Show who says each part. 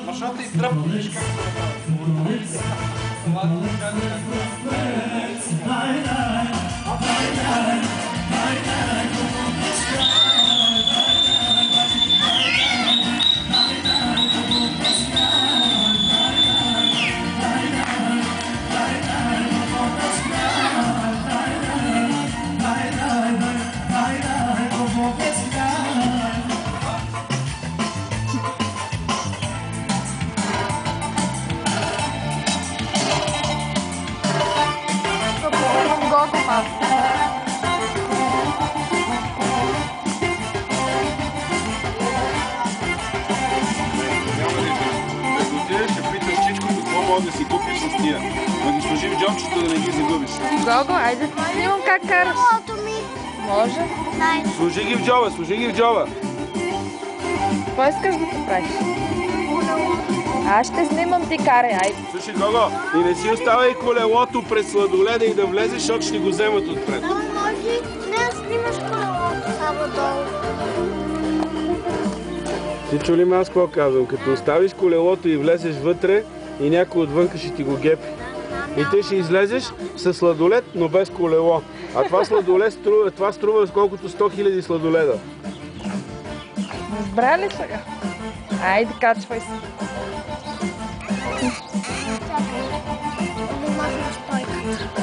Speaker 1: Машата издръпва.
Speaker 2: Да си купиш с тия. Да ги сложи в джобчето, да не ги загубиш.
Speaker 3: Гого, айде снимам как караш. Може?
Speaker 2: Сложи ги в джоба, сложи ги в джоба.
Speaker 3: Какво искаш да правиш? Аз ще снимам, ти карай, айде.
Speaker 2: Слушай, Гого, и не си оставай колелото през сладоледа и да влезеш, защото ще го вземат отпред.
Speaker 4: Да, може да снимаш колелото само долу.
Speaker 2: Ти чу ли ме аз какво казвам? Като оставиш колелото и влезеш вътре, и някой отвънка ще ти го гепи. И ти ще излезеш с сладолед, но без колело. А това сладолед струва колкото 100 000 сладоледа.
Speaker 3: Разбра ли сега? Айде, качвай се.
Speaker 4: Чакай. Да махнеш стойката.